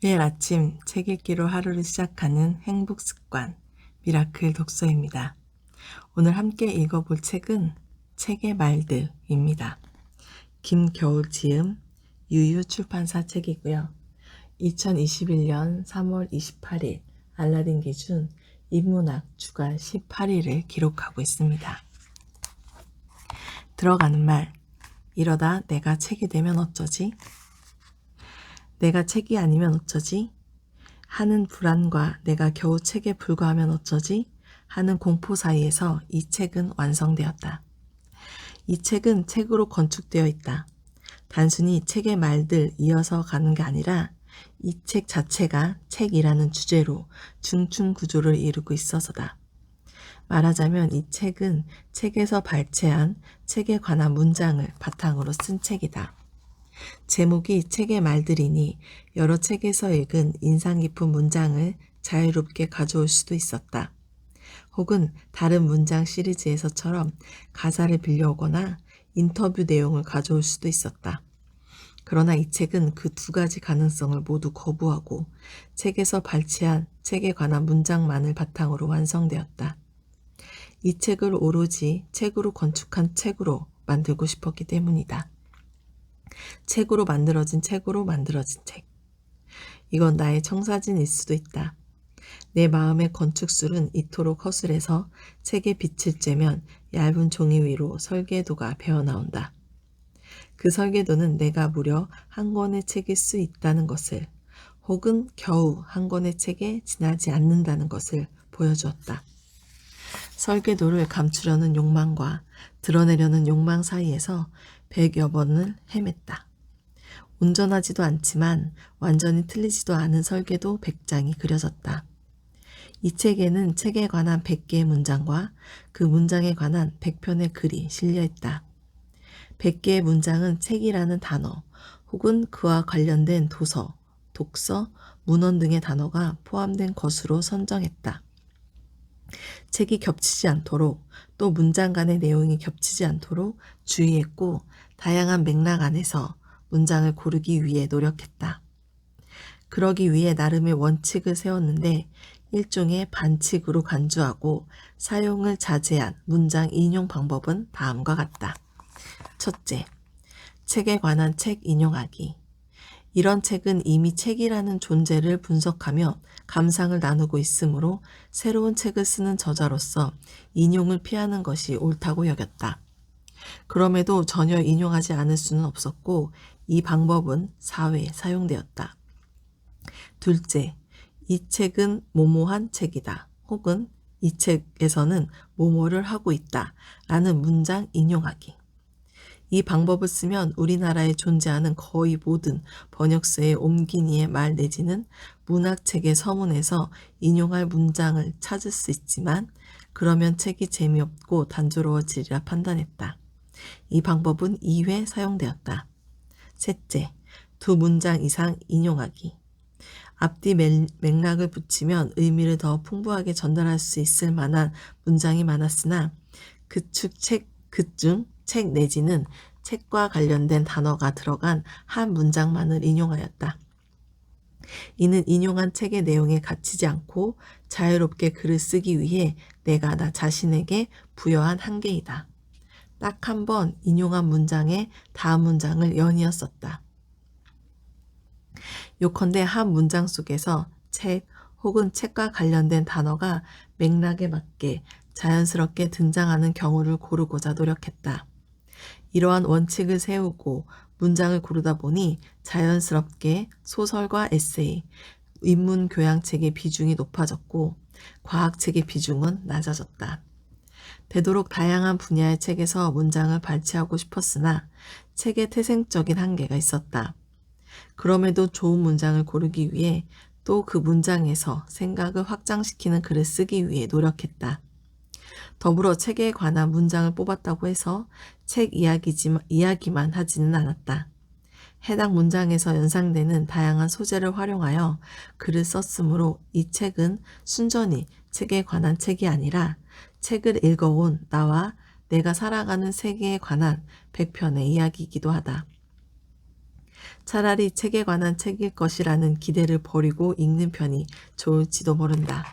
매일 아침 책 읽기로 하루를 시작하는 행복 습관, 미라클 독서입니다. 오늘 함께 읽어볼 책은 책의 말들입니다. 김겨울 지음, 유유 출판사 책이고요. 2021년 3월 28일 알라딘 기준 인문학 주간 18위를 기록하고 있습니다. 들어가는 말, 이러다 내가 책이 되면 어쩌지? 내가 책이 아니면 어쩌지? 하는 불안과 내가 겨우 책에 불과하면 어쩌지? 하는 공포 사이에서 이 책은 완성되었다. 이 책은 책으로 건축되어 있다. 단순히 책의 말들 이어서 가는 게 아니라 이 책 자체가 책이라는 주제로 중층 구조를 이루고 있어서다. 말하자면 이 책은 책에서 발췌한 책에 관한 문장을 바탕으로 쓴 책이다. 제목이 책의 말들이니 여러 책에서 읽은 인상 깊은 문장을 자유롭게 가져올 수도 있었다. 혹은 다른 문장 시리즈에서처럼 가사를 빌려오거나 인터뷰 내용을 가져올 수도 있었다. 그러나 이 책은 그 두 가지 가능성을 모두 거부하고 책에서 발췌한 책에 관한 문장만을 바탕으로 완성되었다. 이 책을 오로지 책으로 건축한 책으로 만들고 싶었기 때문이다. 책으로 만들어진 책. 이건 나의 청사진일 수도 있다. 내 마음의 건축술은 이토록 허술해서 책에 빛을 쬐면 얇은 종이 위로 설계도가 배어나온다. 그 설계도는 내가 무려 한 권의 책일 수 있다는 것을, 혹은 겨우 한 권의 책에 지나지 않는다는 것을 보여주었다. 설계도를 감추려는 욕망과 드러내려는 욕망 사이에서 100여 번을 헤맸다. 온전하지도 않지만 완전히 틀리지도 않은 설계도 100장이 그려졌다. 이 책에는 책에 관한 100개의 문장과 그 문장에 관한 100편의 글이 실려있다. 100개의 문장은 책이라는 단어 혹은 그와 관련된 도서, 독서, 문헌 등의 단어가 포함된 것으로 선정했다. 책이 겹치지 않도록 또 문장 간의 내용이 겹치지 않도록 주의했고 다양한 맥락 안에서 문장을 고르기 위해 노력했다. 그러기 위해 나름의 원칙을 세웠는데 일종의 반칙으로 간주하고 사용을 자제한 문장 인용 방법은 다음과 같다. 첫째, 책에 관한 책 인용하기. 이런 책은 이미 책이라는 존재를 분석하며 감상을 나누고 있으므로 새로운 책을 쓰는 저자로서 인용을 피하는 것이 옳다고 여겼다. 그럼에도 전혀 인용하지 않을 수는 없었고 이 방법은 4회에 사용되었다. 둘째, 이 책은 모모한 책이다. 혹은 이 책에서는 모모를 하고 있다. 라는 문장 인용하기. 이 방법을 쓰면 우리나라에 존재하는 거의 모든 번역서의 옴기니의 말 내지는 문학책의 서문에서 인용할 문장을 찾을 수 있지만 그러면 책이 재미없고 단조로워지리라 판단했다. 이 방법은 2회 사용되었다. 셋째, 두 문장 이상 인용하기. 앞뒤 맥락을 붙이면 의미를 더 풍부하게 전달할 수 있을 만한 문장이 많았으나 그중 책 내지는 책과 관련된 단어가 들어간 한 문장만을 인용하였다. 이는 인용한 책의 내용에 갇히지 않고 자유롭게 글을 쓰기 위해 내가 나 자신에게 부여한 한계이다. 딱 한 번 인용한 문장에 다음 문장을 연이어 썼다. 요컨대 한 문장 속에서 책 혹은 책과 관련된 단어가 맥락에 맞게 자연스럽게 등장하는 경우를 고르고자 노력했다. 이러한 원칙을 세우고 문장을 고르다 보니 자연스럽게 소설과 에세이, 인문교양책의 비중이 높아졌고 과학책의 비중은 낮아졌다. 되도록 다양한 분야의 책에서 문장을 발췌하고 싶었으나 책의 태생적인 한계가 있었다. 그럼에도 좋은 문장을 고르기 위해 또 그 문장에서 생각을 확장시키는 글을 쓰기 위해 노력했다. 더불어 책에 관한 문장을 뽑았다고 해서 책 이야기만 하지는 않았다. 해당 문장에서 연상되는 다양한 소재를 활용하여 글을 썼으므로 이 책은 순전히 책에 관한 책이 아니라 책을 읽어온 나와 내가 살아가는 세계에 관한 100편의 이야기이기도 하다. 차라리 책에 관한 책일 것이라는 기대를 버리고 읽는 편이 좋을지도 모른다.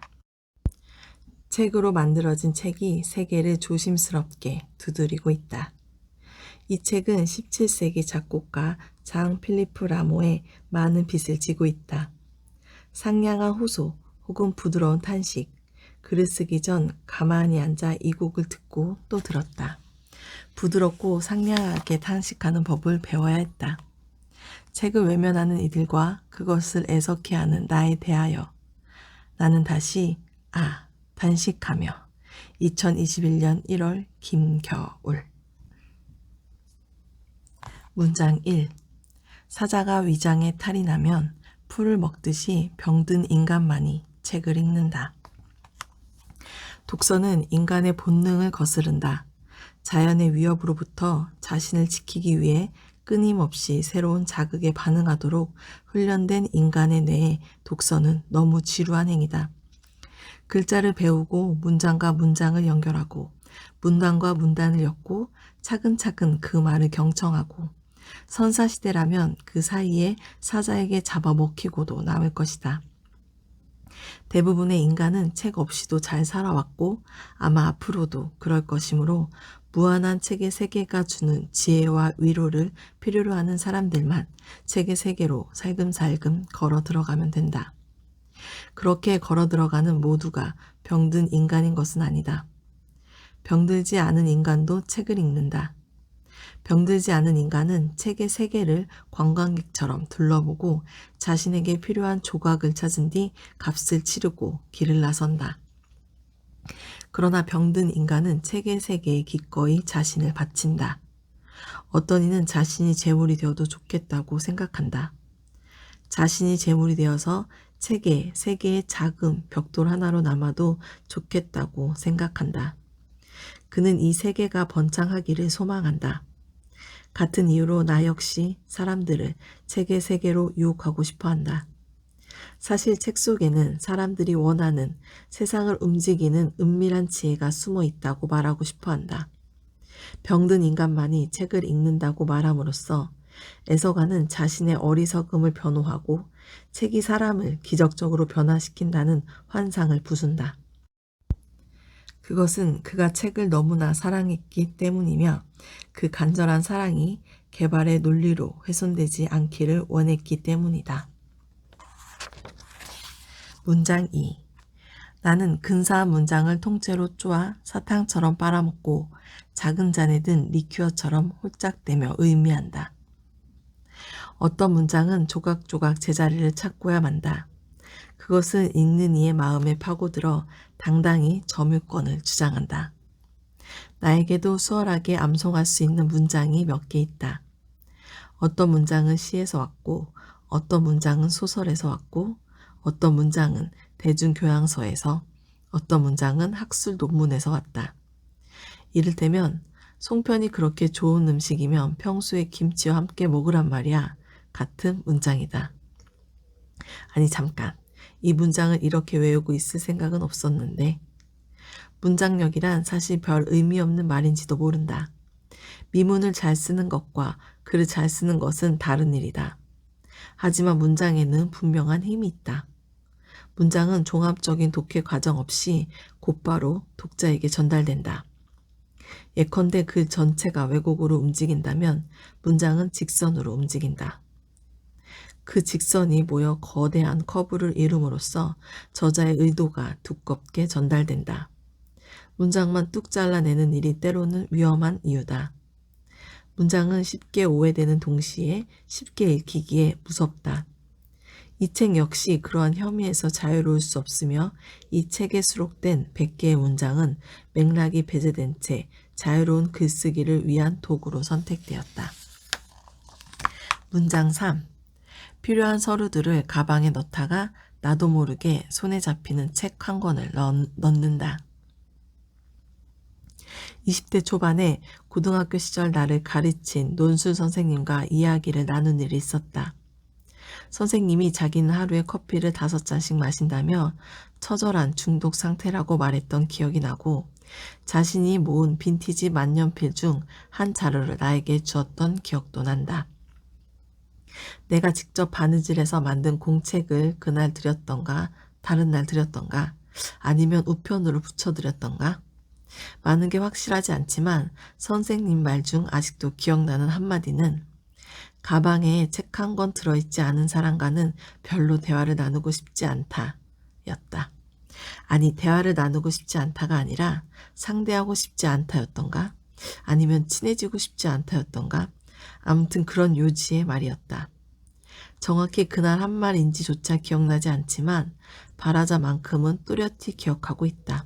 책으로 만들어진 책이 세계를 조심스럽게 두드리고 있다. 이 책은 17세기 작곡가 장 필리프 라모의 많은 빚을 지고 있다. 상냥한 호소 혹은 부드러운 탄식, 글을 쓰기 전 가만히 앉아 이 곡을 듣고 또 들었다. 부드럽고 상냥하게 탄식하는 법을 배워야 했다. 책을 외면하는 이들과 그것을 애석해 하는 나에 대하여 나는 다시 단식하며 2021년 1월 김겨울. 문장 1. 사자가 위장에 탈이 나면 풀을 먹듯이 병든 인간만이 책을 읽는다. 독서는 인간의 본능을 거스른다. 자연의 위협으로부터 자신을 지키기 위해 끊임없이 새로운 자극에 반응하도록 훈련된 인간의 뇌에 독서는 너무 지루한 행위다. 글자를 배우고 문장과 문장을 연결하고 문단과 문단을 엮고 차근차근 그 말을 경청하고 선사시대라면 그 사이에 사자에게 잡아먹히고도 남을 것이다. 대부분의 인간은 책 없이도 잘 살아왔고 아마 앞으로도 그럴 것이므로 무한한 책의 세계가 주는 지혜와 위로를 필요로 하는 사람들만 책의 세계로 살금살금 걸어 들어가면 된다. 그렇게 걸어 들어가는 모두가 병든 인간인 것은 아니다. 병들지 않은 인간도 책을 읽는다. 병들지 않은 인간은 책의 세계를 관광객처럼 둘러보고 자신에게 필요한 조각을 찾은 뒤 값을 치르고 길을 나선다. 그러나 병든 인간은 책의 세계에 기꺼이 자신을 바친다. 어떤 이는 자신이 재물이 되어도 좋겠다고 생각한다. 자신이 재물이 되어서 책의 세계의 작은 벽돌 하나로 남아도 좋겠다고 생각한다. 그는 이 세계가 번창하기를 소망한다. 같은 이유로 나 역시 사람들을 책의 세계로 유혹하고 싶어 한다. 사실 책 속에는 사람들이 원하는 세상을 움직이는 은밀한 지혜가 숨어 있다고 말하고 싶어 한다. 병든 인간만이 책을 읽는다고 말함으로써 애서가는 자신의 어리석음을 변호하고 책이 사람을 기적적으로 변화시킨다는 환상을 부순다. 그것은 그가 책을 너무나 사랑했기 때문이며 그 간절한 사랑이 개발의 논리로 훼손되지 않기를 원했기 때문이다. 문장 2. 나는 근사한 문장을 통째로 쪼아 사탕처럼 빨아먹고 작은 잔에 든 리큐어처럼 홀짝대며 의미한다. 어떤 문장은 조각조각 제자리를 찾고야 만다. 그것은 읽는 이의 마음에 파고들어 당당히 점유권을 주장한다. 나에게도 수월하게 암송할 수 있는 문장이 몇 개 있다. 어떤 문장은 시에서 왔고, 어떤 문장은 소설에서 왔고, 어떤 문장은 대중교양서에서, 어떤 문장은 학술 논문에서 왔다. 이를테면 송편이 그렇게 좋은 음식이면 평소에 김치와 함께 먹으란 말이야. 같은 문장이다. 아니 잠깐, 이 문장을 이렇게 외우고 있을 생각은 없었는데 문장력이란 사실 별 의미 없는 말인지도 모른다. 미문을 잘 쓰는 것과 글을 잘 쓰는 것은 다른 일이다. 하지만 문장에는 분명한 힘이 있다. 문장은 종합적인 독해 과정 없이 곧바로 독자에게 전달된다. 예컨대 글 전체가 왜곡으로 움직인다면 문장은 직선으로 움직인다. 그 직선이 모여 거대한 커브를 이룸으로써 저자의 의도가 두껍게 전달된다. 문장만 뚝 잘라내는 일이 때로는 위험한 이유다. 문장은 쉽게 오해되는 동시에 쉽게 읽히기에 무섭다. 이 책 역시 그러한 혐의에서 자유로울 수 없으며 이 책에 수록된 100개의 문장은 맥락이 배제된 채 자유로운 글쓰기를 위한 도구로 선택되었다. 문장 3. 필요한 서류들을 가방에 넣다가 나도 모르게 손에 잡히는 책 한 권을 넣는다. 20대 초반에 고등학교 시절 나를 가르친 논술 선생님과 이야기를 나눈 일이 있었다. 선생님이 자기는 하루에 커피를 5잔씩 마신다며 처절한 중독 상태라고 말했던 기억이 나고 자신이 모은 빈티지 만년필 중 한 자루를 나에게 주었던 기억도 난다. 내가 직접 바느질해서 만든 공책을 그날 드렸던가, 다른 날 드렸던가, 아니면 우편으로 붙여드렸던가? 많은 게 확실하지 않지만 선생님 말 중 아직도 기억나는 한마디는 가방에 책 한 권 들어있지 않은 사람과는 별로 대화를 나누고 싶지 않다 였다. 아니, 대화를 나누고 싶지 않다가 아니라 상대하고 싶지 않다였던가? 아니면 친해지고 싶지 않다였던가? 아무튼 그런 요지의 말이었다. 정확히 그날 한 말인지조차 기억나지 않지만 바라자만큼은 또렷이 기억하고 있다.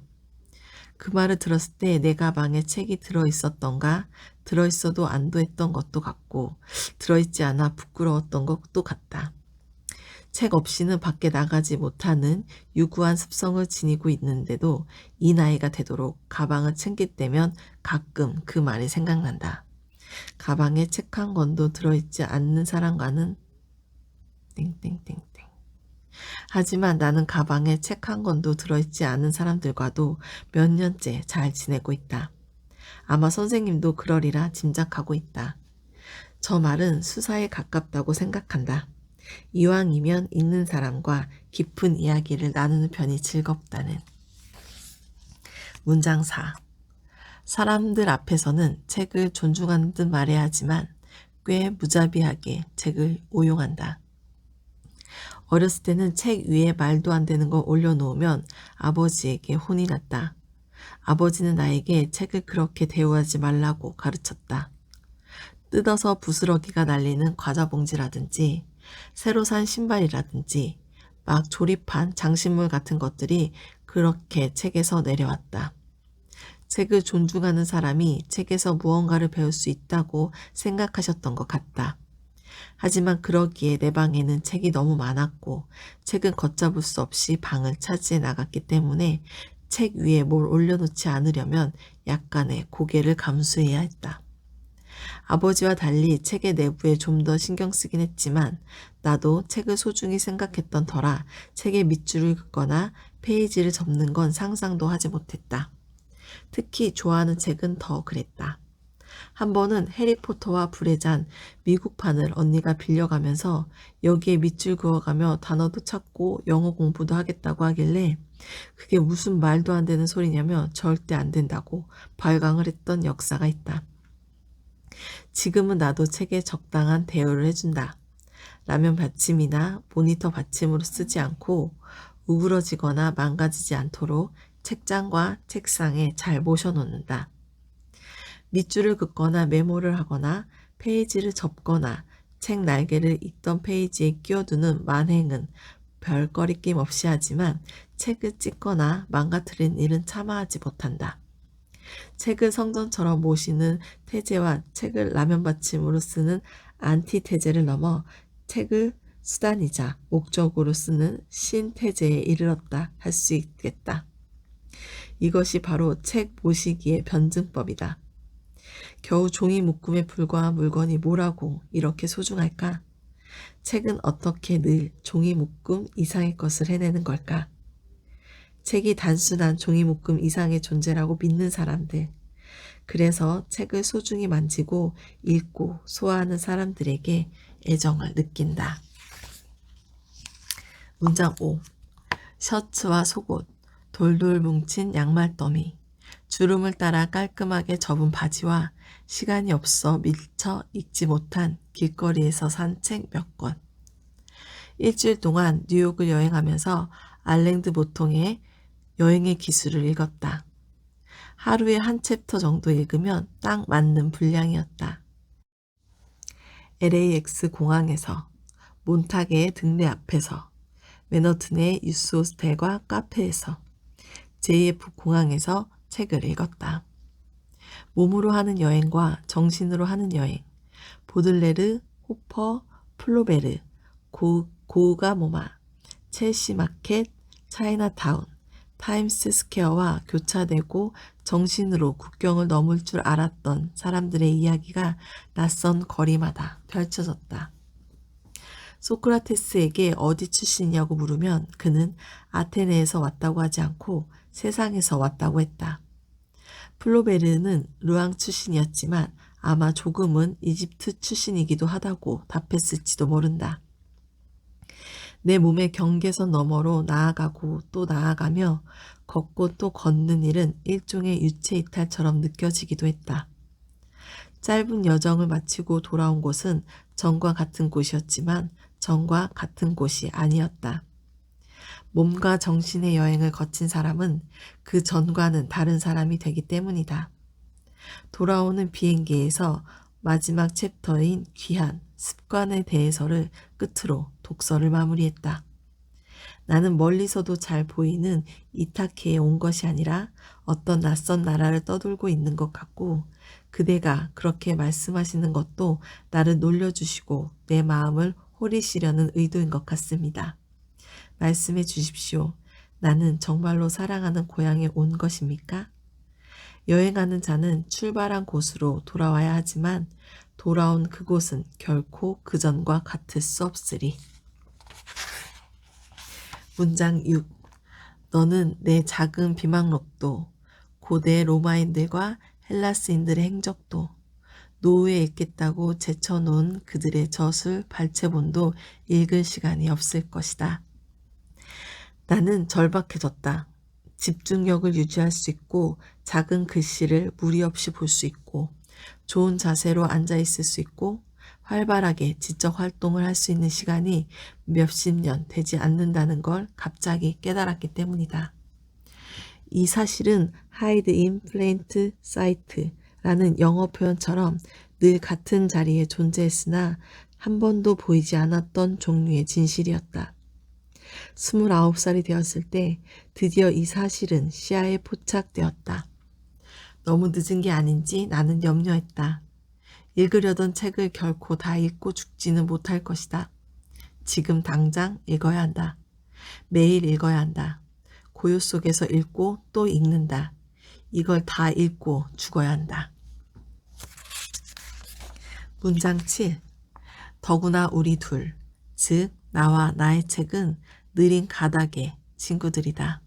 그 말을 들었을 때 내 가방에 책이 들어있었던가, 들어있어도 안도했던 것도 같고, 들어있지 않아 부끄러웠던 것도 같다. 책 없이는 밖에 나가지 못하는 유구한 습성을 지니고 있는데도 이 나이가 되도록 가방을 챙길 때면 가끔 그 말이 생각난다. 가방에 책 한 권도 들어있지 않는 사람과는 땡땡땡땡. 하지만 나는 가방에 책 한 권도 들어있지 않은 사람들과도 몇 년째 잘 지내고 있다. 아마 선생님도 그러리라 짐작하고 있다. 저 말은 수사에 가깝다고 생각한다. 이왕이면 있는 사람과 깊은 이야기를 나누는 편이 즐겁다는. 문장 4. 사람들 앞에서는 책을 존중하는 듯 말해야 하지만 꽤 무자비하게 책을 오용한다. 어렸을 때는 책 위에 말도 안 되는 거 올려놓으면 아버지에게 혼이 났다. 아버지는 나에게 책을 그렇게 대우하지 말라고 가르쳤다. 뜯어서 부스러기가 날리는 과자 봉지라든지 새로 산 신발이라든지 막 조립한 장식물 같은 것들이 그렇게 책에서 내려왔다. 책을 존중하는 사람이 책에서 무언가를 배울 수 있다고 생각하셨던 것 같다. 하지만 그러기에 내 방에는 책이 너무 많았고 책은 걷잡을 수 없이 방을 차지해 나갔기 때문에 책 위에 뭘 올려놓지 않으려면 약간의 고개를 감수해야 했다. 아버지와 달리 책의 내부에 좀 더 신경 쓰긴 했지만 나도 책을 소중히 생각했던 터라 책의 밑줄을 긋거나 페이지를 접는 건 상상도 하지 못했다. 특히 좋아하는 책은 더 그랬다. 한 번은 해리포터와 불의 잔 미국판을 언니가 빌려가면서 여기에 밑줄 그어가며 단어도 찾고 영어 공부도 하겠다고 하길래 그게 무슨 말도 안 되는 소리냐며 절대 안 된다고 발광을 했던 역사가 있다. 지금은 나도 책에 적당한 대우를 해준다. 라면 받침이나 모니터 받침으로 쓰지 않고 우그러지거나 망가지지 않도록 책장과 책상에 잘 모셔놓는다. 밑줄을 긋거나 메모를 하거나 페이지를 접거나 책 날개를 읽던 페이지에 끼워두는 만행은 별거리낌 없이 하지만 책을 찢거나 망가뜨린 일은 차마하지 못한다. 책을 성전처럼 모시는 태제와 책을 라면 받침으로 쓰는 안티태제를 넘어 책을 수단이자 목적으로 쓰는 신태제에 이르렀다 할 수 있겠다. 이것이 바로 책 모시기의 변증법이다. 겨우 종이 묶음에 불과한 물건이 뭐라고 이렇게 소중할까? 책은 어떻게 늘 종이 묶음 이상의 것을 해내는 걸까? 책이 단순한 종이 묶음 이상의 존재라고 믿는 사람들. 그래서 책을 소중히 만지고 읽고 소화하는 사람들에게 애정을 느낀다. 문장 5. 셔츠와 속옷, 돌돌 뭉친 양말더미, 주름을 따라 깔끔하게 접은 바지와 시간이 없어 밀쳐 읽지 못한 길거리에서 산 책 몇 권. 일주일 동안 뉴욕을 여행하면서 알랭드 보통의 여행의 기술을 읽었다. 하루에 한 챕터 정도 읽으면 딱 맞는 분량이었다. LAX 공항에서, 몬타게의 등대 앞에서, 맨허튼의 유스 호스텔과 카페에서, JF 공항에서 책을 읽었다. 몸으로 하는 여행과 정신으로 하는 여행, 보들레르, 호퍼, 플로베르, 고우가모마, 첼시 마켓, 차이나타운, 타임스 스퀘어와 교차되고 정신으로 국경을 넘을 줄 알았던 사람들의 이야기가 낯선 거리마다 펼쳐졌다. 소크라테스에게 어디 출신이냐고 물으면 그는 아테네에서 왔다고 하지 않고 세상에서 왔다고 했다. 플로베르는 르앙 출신이었지만 아마 조금은 이집트 출신이기도 하다고 답했을지도 모른다. 내 몸의 경계선 너머로 나아가고 또 나아가며 걷고 또 걷는 일은 일종의 유체 이탈처럼 느껴지기도 했다. 짧은 여정을 마치고 돌아온 곳은 전과 같은 곳이었지만 전과 같은 곳이 아니었다. 몸과 정신의 여행을 거친 사람은 그 전과는 다른 사람이 되기 때문이다. 돌아오는 비행기에서 마지막 챕터인 귀한 습관에 대해서를 끝으로 독서를 마무리했다. 나는 멀리서도 잘 보이는 이타케에 온 것이 아니라 어떤 낯선 나라를 떠돌고 있는 것 같고 그대가 그렇게 말씀하시는 것도 나를 놀려주시고 내 마음을 호리시려는 의도인 것 같습니다. 말씀해 주십시오. 나는 정말로 사랑하는 고향에 온 것입니까? 여행하는 자는 출발한 곳으로 돌아와야 하지만 돌아온 그곳은 결코 그전과 같을 수 없으리. 문장 6. 너는 내 작은 비망록도 고대 로마인들과 헬라스인들의 행적도 노후에 읽겠다고 제쳐놓은 그들의 저술 발췌본도 읽을 시간이 없을 것이다. 나는 절박해졌다. 집중력을 유지할 수 있고 작은 글씨를 무리 없이 볼 수 있고 좋은 자세로 앉아 있을 수 있고 활발하게 지적 활동을 할 수 있는 시간이 몇십 년 되지 않는다는 걸 갑자기 깨달았기 때문이다. 이 사실은 hide in plain sight라는 영어 표현처럼 늘 같은 자리에 존재했으나 한 번도 보이지 않았던 종류의 진실이었다. 29살이 되었을 때 드디어 이 사실은 시야에 포착되었다. 너무 늦은 게 아닌지 나는 염려했다. 읽으려던 책을 결코 다 읽고 죽지는 못할 것이다. 지금 당장 읽어야 한다. 매일 읽어야 한다. 고요 속에서 읽고 또 읽는다. 이걸 다 읽고 죽어야 한다. 문장 7. 더구나 우리 둘, 즉 나와 나의 책은 느린 가닥의 친구들이다.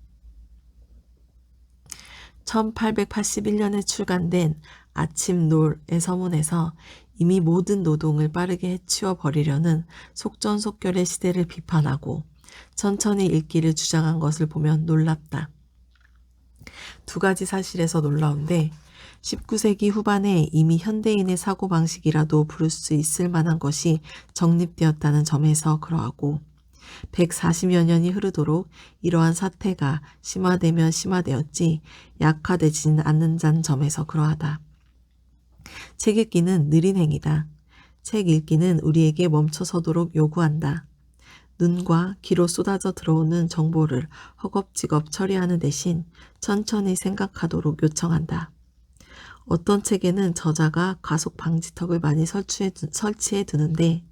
1881년에 출간된 아침 놀의 서문에서 이미 모든 노동을 빠르게 해치워 버리려는 속전속결의 시대를 비판하고 천천히 읽기를 주장한 것을 보면 놀랍다. 두 가지 사실에서 놀라운데 19세기 후반에 이미 현대인의 사고방식이라도 부를 수 있을 만한 것이 정립되었다는 점에서 그러하고 140여 년이 흐르도록 이러한 사태가 심화되면 심화되었지 약화되지는 않는다는 점에서 그러하다. 책 읽기는 느린 행위다. 책 읽기는 우리에게 멈춰서도록 요구한다. 눈과 귀로 쏟아져 들어오는 정보를 허겁지겁 처리하는 대신 천천히 생각하도록 요청한다. 어떤 책에는 저자가 과속 방지턱을 많이 설치해 두는데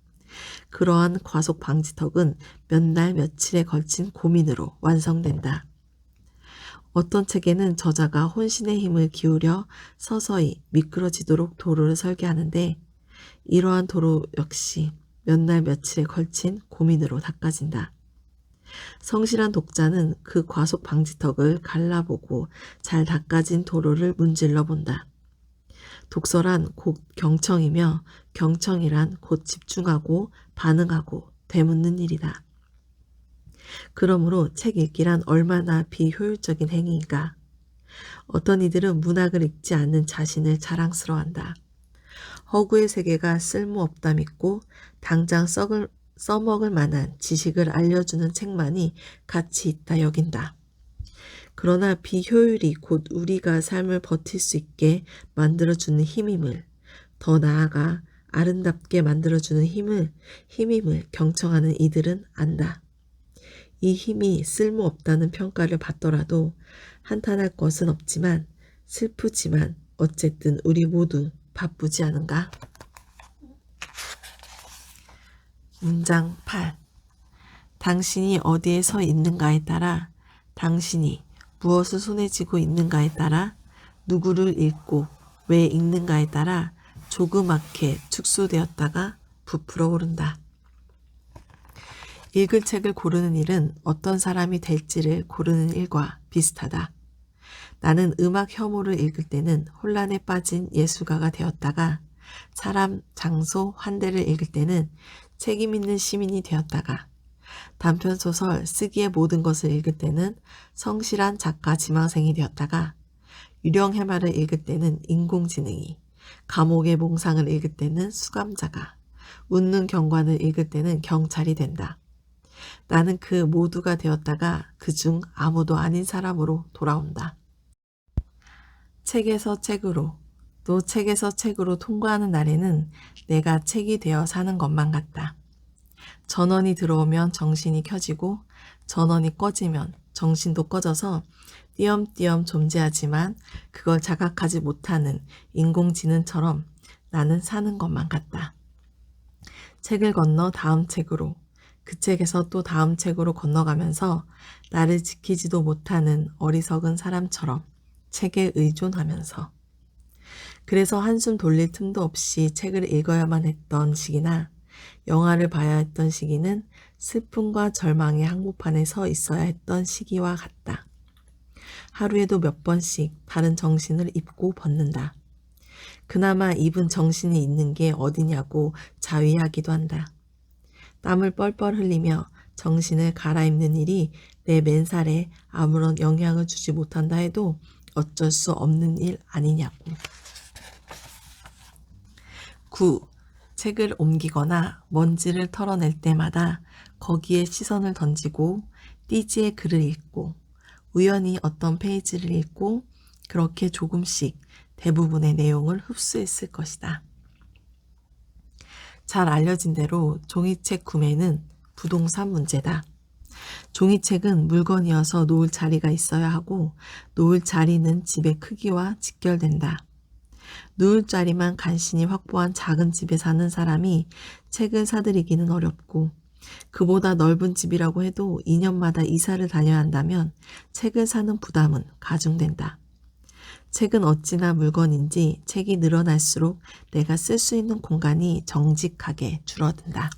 그러한 과속 방지턱은 몇 날 며칠에 걸친 고민으로 완성된다. 어떤 책에는 저자가 혼신의 힘을 기울여 서서히 미끄러지도록 도로를 설계하는데 이러한 도로 역시 몇 날 며칠에 걸친 고민으로 닦아진다. 성실한 독자는 그 과속 방지턱을 갈라보고 잘 닦아진 도로를 문질러 본다. 독서란 곧 경청이며 경청이란 곧 집중하고 반응하고 되묻는 일이다. 그러므로 책 읽기란 얼마나 비효율적인 행위인가. 어떤 이들은 문학을 읽지 않는 자신을 자랑스러워한다. 허구의 세계가 쓸모없다 믿고 당장 써먹을 만한 지식을 알려주는 책만이 가치 있다 여긴다. 그러나 비효율이 곧 우리가 삶을 버틸 수 있게 만들어주는 힘임을, 더 나아가 아름답게 만들어주는 힘임을 경청하는 이들은 안다. 이 힘이 쓸모없다는 평가를 받더라도 한탄할 것은 없지만 슬프지만 어쨌든 우리 모두 바쁘지 않은가? 문장 8. 당신이 어디에 서 있는가에 따라 당신이 무엇을 손에 쥐고 있는가에 따라 누구를 읽고 왜 읽는가에 따라 조그맣게 축소되었다가 부풀어 오른다. 읽을 책을 고르는 일은 어떤 사람이 될지를 고르는 일과 비슷하다. 나는 음악 혐오를 읽을 때는 혼란에 빠진 예술가가 되었다가 사람, 장소, 환대를 읽을 때는 책임 있는 시민이 되었다가 단편소설 쓰기의 모든 것을 읽을 때는 성실한 작가 지망생이 되었다가 유령 해마를 읽을 때는 인공지능이, 감옥의 몽상을 읽을 때는 수감자가, 웃는 경관을 읽을 때는 경찰이 된다. 나는 그 모두가 되었다가 그중 아무도 아닌 사람으로 돌아온다. 책에서 책으로, 또 책에서 책으로 통과하는 날에는 내가 책이 되어 사는 것만 같다. 전원이 들어오면 정신이 켜지고 전원이 꺼지면 정신도 꺼져서 띄엄띄엄 존재하지만 그걸 자각하지 못하는 인공지능처럼 나는 사는 것만 같다. 책을 건너 다음 책으로, 그 책에서 또 다음 책으로 건너가면서 나를 지키지도 못하는 어리석은 사람처럼 책에 의존하면서. 그래서 한숨 돌릴 틈도 없이 책을 읽어야만 했던 시기나 영화를 봐야 했던 시기는 슬픔과 절망의 한복판에 서 있어야 했던 시기와 같다. 하루에도 몇 번씩 다른 정신을 입고 벗는다. 그나마 입은 정신이 있는 게 어디냐고 자위하기도 한다. 땀을 뻘뻘 흘리며 정신을 갈아입는 일이 내 맨살에 아무런 영향을 주지 못한다 해도 어쩔 수 없는 일 아니냐고. 9. 책을 옮기거나 먼지를 털어낼 때마다 거기에 시선을 던지고 띠지의 글을 읽고 우연히 어떤 페이지를 읽고 그렇게 조금씩 대부분의 내용을 흡수했을 것이다. 잘 알려진 대로 종이책 구매는 부동산 문제다. 종이책은 물건이어서 놓을 자리가 있어야 하고 놓을 자리는 집의 크기와 직결된다. 누울 자리만 간신히 확보한 작은 집에 사는 사람이 책을 사들이기는 어렵고 그보다 넓은 집이라고 해도 2년마다 이사를 다녀야 한다면 책을 사는 부담은 가중된다. 책은 어찌나 물건인지 책이 늘어날수록 내가 쓸 수 있는 공간이 정직하게 줄어든다.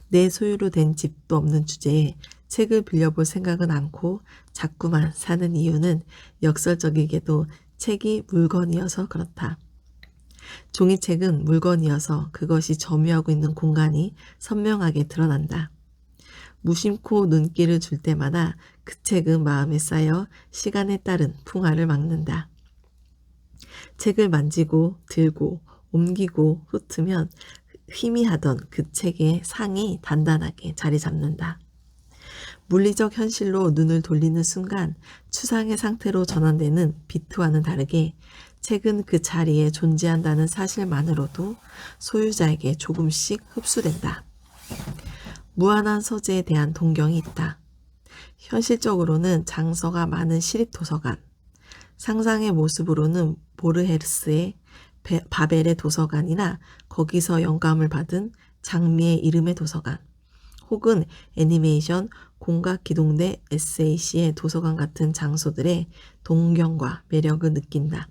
내 소유로 된 집도 없는 주제에 책을 빌려볼 생각은 않고 자꾸만 사는 이유는 역설적이게도 책이 물건이어서 그렇다. 종이책은 물건이어서 그것이 점유하고 있는 공간이 선명하게 드러난다. 무심코 눈길을 줄 때마다 그 책은 마음에 쌓여 시간에 따른 풍화를 막는다. 책을 만지고 들고 옮기고 훑으면 희미하던 그 책의 상이 단단하게 자리 잡는다. 물리적 현실로 눈을 돌리는 순간 추상의 상태로 전환되는 비트와는 다르게 책은 그 자리에 존재한다는 사실만으로도 소유자에게 조금씩 흡수된다. 무한한 서재에 대한 동경이 있다. 현실적으로는 장서가 많은 시립도서관, 상상의 모습으로는 보르헤스의 바벨의 도서관이나 거기서 영감을 받은 장미의 이름의 도서관, 혹은 애니메이션 공각기동대 SAC의 도서관 같은 장소들의 동경과 매력을 느낀다.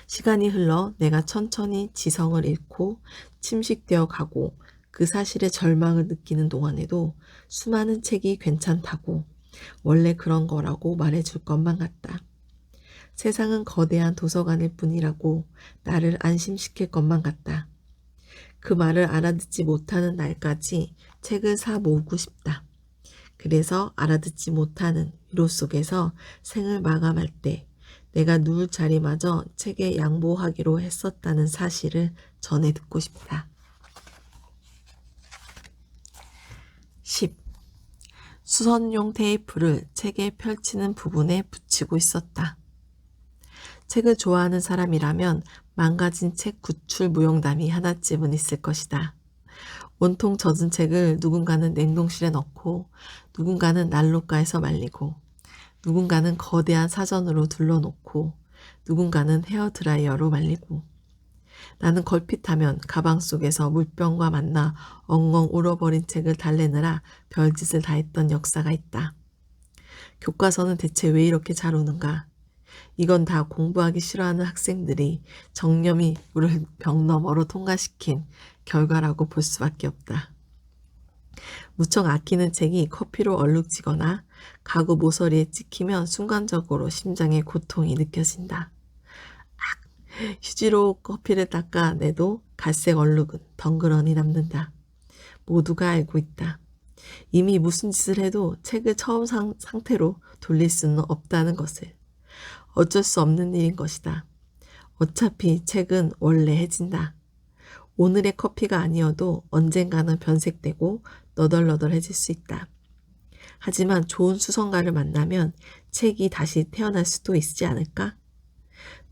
시간이 흘러 내가 천천히 지성을 잃고 침식되어 가고 그 사실에 절망을 느끼는 동안에도 수많은 책이 괜찮다고 원래 그런 거라고 말해줄 것만 같다. 세상은 거대한 도서관일 뿐이라고 나를 안심시킬 것만 같다. 그 말을 알아듣지 못하는 날까지 책을 사 모으고 싶다. 그래서 알아듣지 못하는 위로 속에서 생을 마감할 때 내가 누울 자리마저 책에 양보하기로 했었다는 사실을 전해 듣고 싶다. 10. 수선용 테이프를 책에 펼치는 부분에 붙이고 있었다. 책을 좋아하는 사람이라면 망가진 책 구출 무용담이 하나쯤은 있을 것이다. 온통 젖은 책을 누군가는 냉동실에 넣고 누군가는 난로가에서 말리고 누군가는 거대한 사전으로 둘러놓고 누군가는 헤어드라이어로 말리고 나는 걸핏하면 가방 속에서 물병과 만나 엉엉 울어버린 책을 달래느라 별짓을 다 했던 역사가 있다. 교과서는 대체 왜 이렇게 잘 오는가? 이건 다 공부하기 싫어하는 학생들이 정념이 물을 벽 너머로 통과시킨 결과라고 볼 수밖에 없다. 무척 아끼는 책이 커피로 얼룩지거나 가구 모서리에 찍히면 순간적으로 심장에 고통이 느껴진다. 휴지로 커피를 닦아내도 갈색 얼룩은 덩그러니 남는다. 모두가 알고 있다. 이미 무슨 짓을 해도 책을 처음 상태로 돌릴 수는 없다는 것을. 어쩔 수 없는 일인 것이다. 어차피 책은 원래 해진다. 오늘의 커피가 아니어도 언젠가는 변색되고 너덜너덜해질 수 있다. 하지만 좋은 수성가를 만나면 책이 다시 태어날 수도 있지 않을까?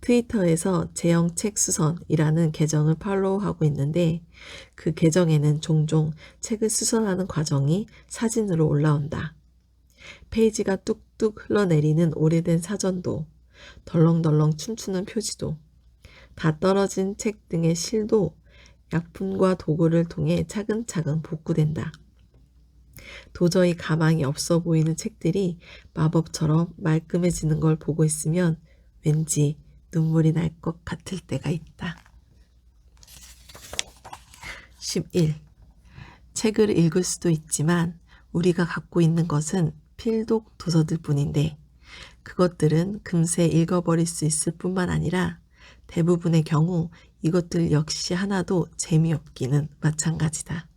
트위터에서 제형책수선이라는 계정을 팔로우하고 있는데 그 계정에는 종종 책을 수선하는 과정이 사진으로 올라온다. 페이지가 뚝뚝 흘러내리는 오래된 사전도, 덜렁덜렁 춤추는 표지도, 다 떨어진 책 등의 실도 약품과 도구를 통해 차근차근 복구된다. 도저히 가망이 없어 보이는 책들이 마법처럼 말끔해지는 걸 보고 있으면 왠지 눈물이 날 것 같을 때가 있다. 11. 책을 읽을 수도 있지만 우리가 갖고 있는 것은 필독 도서들 뿐인데 그것들은 금세 읽어버릴 수 있을 뿐만 아니라 대부분의 경우 이것들 역시 하나도 재미없기는 마찬가지다.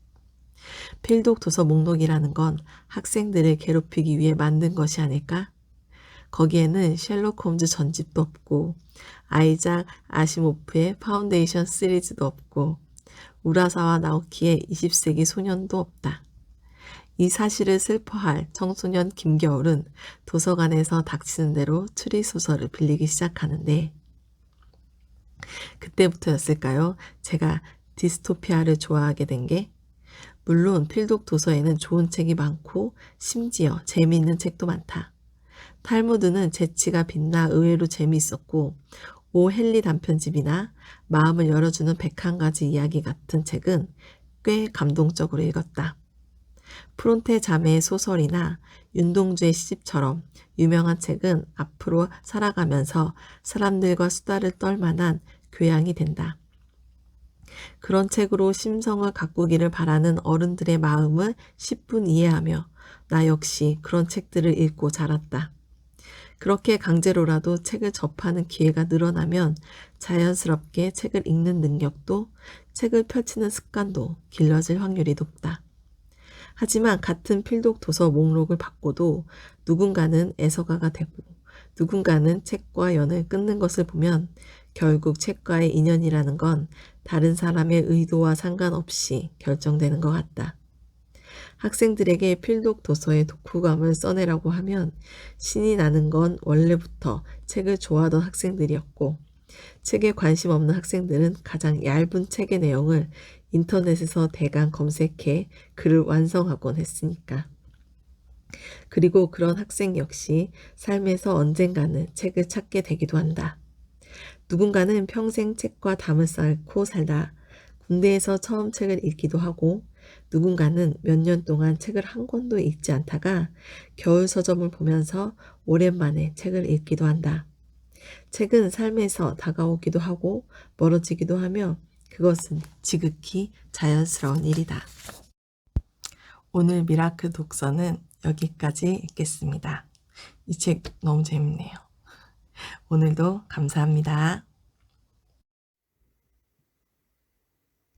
필독 도서 목록이라는 건 학생들을 괴롭히기 위해 만든 것이 아닐까? 거기에는 셜록 홈즈 전집도 없고 아이작 아시모프의 파운데이션 시리즈도 없고 우라사와 나오키의 20세기 소년도 없다. 이 사실을 슬퍼할 청소년 김겨울은 도서관에서 닥치는 대로 추리소설을 빌리기 시작하는데 그때부터였을까요? 제가 디스토피아를 좋아하게 된 게 물론 필독 도서에는 좋은 책이 많고 심지어 재미있는 책도 많다. 탈무드는 재치가 빛나 의외로 재미있었고 오 헨리 단편집이나 마음을 열어주는 101가지 이야기 같은 책은 꽤 감동적으로 읽었다. 프론테 자매의 소설이나 윤동주의 시집처럼 유명한 책은 앞으로 살아가면서 사람들과 수다를 떨 만한 교양이 된다. 그런 책으로 심성을 가꾸기를 바라는 어른들의 마음을 10분 이해하며 나 역시 그런 책들을 읽고 자랐다. 그렇게 강제로라도 책을 접하는 기회가 늘어나면 자연스럽게 책을 읽는 능력도 책을 펼치는 습관도 길러질 확률이 높다. 하지만 같은 필독 도서 목록을 받고도 누군가는 애서가가 되고 누군가는 책과 연을 끊는 것을 보면 결국 책과의 인연이라는 건 다른 사람의 의도와 상관없이 결정되는 것 같다. 학생들에게 필독 도서의 독후감을 써내라고 하면 신이 나는 건 원래부터 책을 좋아하던 학생들이었고 책에 관심 없는 학생들은 가장 얇은 책의 내용을 인터넷에서 대강 검색해 글을 완성하곤 했으니까. 그리고 그런 학생 역시 삶에서 언젠가는 책을 찾게 되기도 한다. 누군가는 평생 책과 담을 쌓고 살다 군대에서 처음 책을 읽기도 하고 누군가는 몇 년 동안 책을 한 권도 읽지 않다가 겨울 서점을 보면서 오랜만에 책을 읽기도 한다. 책은 삶에서 다가오기도 하고 멀어지기도 하며 그것은 지극히 자연스러운 일이다. 오늘 미라클 독서는 여기까지 읽겠습니다. 이 책 너무 재밌네요. 오늘도 감사합니다.